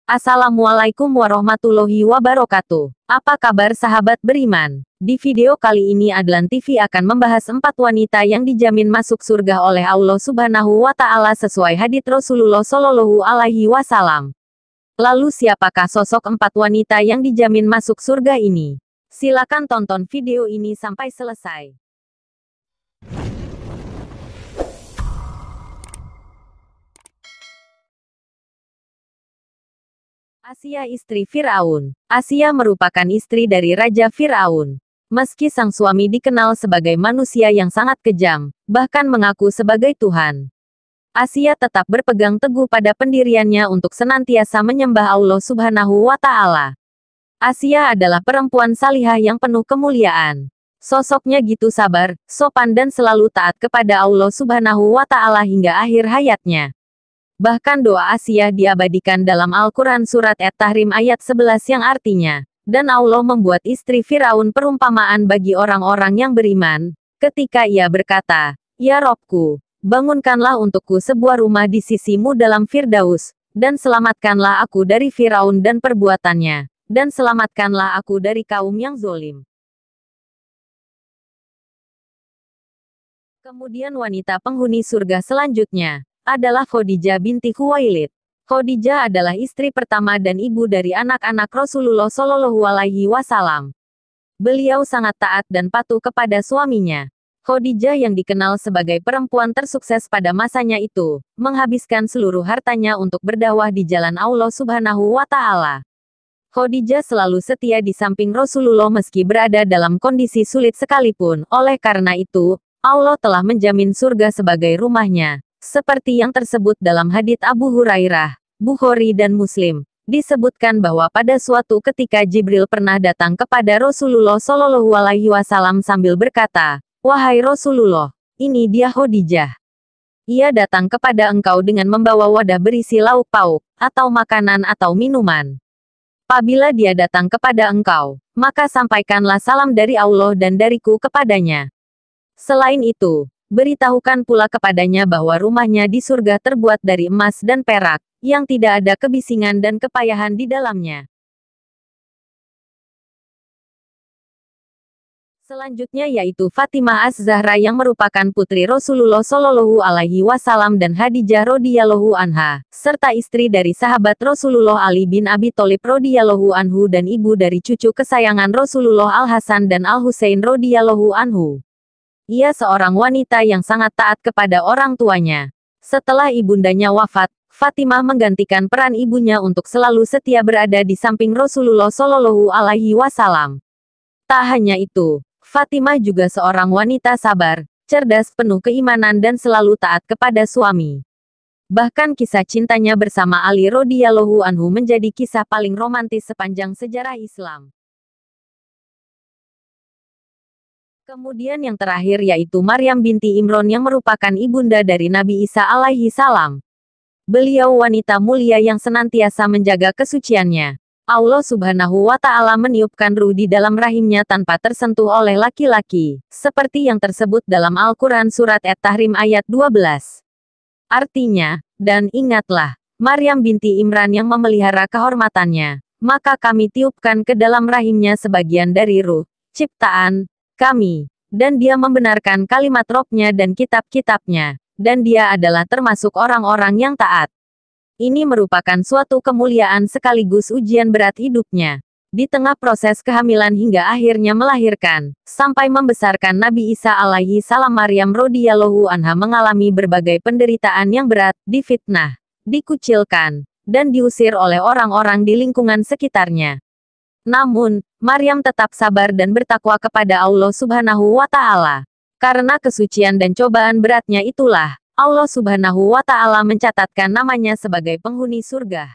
Assalamualaikum warahmatullahi wabarakatuh. Apa kabar sahabat beriman? Di video kali ini Adlan TV akan membahas 4 wanita yang dijamin masuk surga oleh Allah Subhanahu wa Ta'ala sesuai hadits Rasulullah Shallallahu Alaihi Wasallam. Lalu siapakah sosok 4 wanita yang dijamin masuk surga ini? Silakan tonton video ini sampai selesai. Asia, istri Firaun. Asia merupakan istri dari Raja Firaun. Meski sang suami dikenal sebagai manusia yang sangat kejam, bahkan mengaku sebagai Tuhan, Asia tetap berpegang teguh pada pendiriannya untuk senantiasa menyembah Allah Subhanahu wa Ta'ala. Asia adalah perempuan salihah yang penuh kemuliaan. Sosoknya gitu sabar, sopan dan selalu taat kepada Allah Subhanahu wa Ta'ala hingga akhir hayatnya. Bahkan doa Asia diabadikan dalam Al-Quran Surat At-Tahrim ayat 11 yang artinya, dan Allah membuat istri Firaun perumpamaan bagi orang-orang yang beriman, ketika ia berkata, "Ya Robku, bangunkanlah untukku sebuah rumah di sisimu dalam Firdaus, dan selamatkanlah aku dari Firaun dan perbuatannya, dan selamatkanlah aku dari kaum yang zolim." Kemudian wanita penghuni surga selanjutnya adalah Khadijah binti Khuwailid. Khadijah adalah istri pertama dan ibu dari anak-anak Rasulullah Shallallahu Alaihi Wasallam. Beliau sangat taat dan patuh kepada suaminya. Khadijah yang dikenal sebagai perempuan tersukses pada masanya itu, menghabiskan seluruh hartanya untuk berdakwah di jalan Allah Subhanahu wa Ta'ala. Khadijah selalu setia di samping Rasulullah meski berada dalam kondisi sulit sekalipun. Oleh karena itu, Allah telah menjamin surga sebagai rumahnya. Seperti yang tersebut dalam hadits Abu Hurairah, Bukhari dan Muslim, disebutkan bahwa pada suatu ketika Jibril pernah datang kepada Rasulullah Shallallahu Alaihi Wasallam sambil berkata, "Wahai Rasulullah, ini dia Khadijah. Ia datang kepada engkau dengan membawa wadah berisi lauk pauk, atau makanan atau minuman. Apabila dia datang kepada engkau, maka sampaikanlah salam dari Allah dan dariku kepadanya. Selain itu, beritahukan pula kepadanya bahwa rumahnya di surga terbuat dari emas dan perak, yang tidak ada kebisingan dan kepayahan di dalamnya." Selanjutnya yaitu Fatimah Az-Zahra yang merupakan putri Rasulullah Shallallahu Alaihi Wasallam dan Khadijah radhiyallahu anha, serta istri dari sahabat Rasulullah Ali bin Abi Thalib radhiyallahu anhu dan ibu dari cucu kesayangan Rasulullah Al-Hasan dan Al-Husain radhiyallahu anhu. Ia seorang wanita yang sangat taat kepada orang tuanya. Setelah ibundanya wafat, Fatimah menggantikan peran ibunya untuk selalu setia berada di samping Rasulullah Shallallahu Alaihi Wasallam. Tak hanya itu, Fatimah juga seorang wanita sabar, cerdas, penuh keimanan dan selalu taat kepada suami. Bahkan kisah cintanya bersama Ali radhiyallahu anhu menjadi kisah paling romantis sepanjang sejarah Islam. Kemudian yang terakhir yaitu Maryam binti Imran yang merupakan ibunda dari Nabi Isa alaihi salam. Beliau wanita mulia yang senantiasa menjaga kesuciannya. Allah Subhanahu wa Ta'ala meniupkan ruh di dalam rahimnya tanpa tersentuh oleh laki-laki, seperti yang tersebut dalam Al-Quran Surat At-Tahrim ayat 12. Artinya, dan ingatlah, Maryam binti Imran yang memelihara kehormatannya, maka kami tiupkan ke dalam rahimnya sebagian dari ruh, ciptaan kami, dan dia membenarkan kalimat Robnya dan kitab-kitabnya, dan dia adalah termasuk orang-orang yang taat. Ini merupakan suatu kemuliaan sekaligus ujian berat hidupnya. Di tengah proses kehamilan hingga akhirnya melahirkan, sampai membesarkan Nabi Isa alaihi salam, Maryam radhiyallahu anha mengalami berbagai penderitaan yang berat, difitnah, dikucilkan, dan diusir oleh orang-orang di lingkungan sekitarnya. Namun, Maryam tetap sabar dan bertakwa kepada Allah Subhanahu wa Ta'ala. Karena kesucian dan cobaan beratnya itulah, Allah Subhanahu wa Ta'ala mencatatkan namanya sebagai penghuni surga.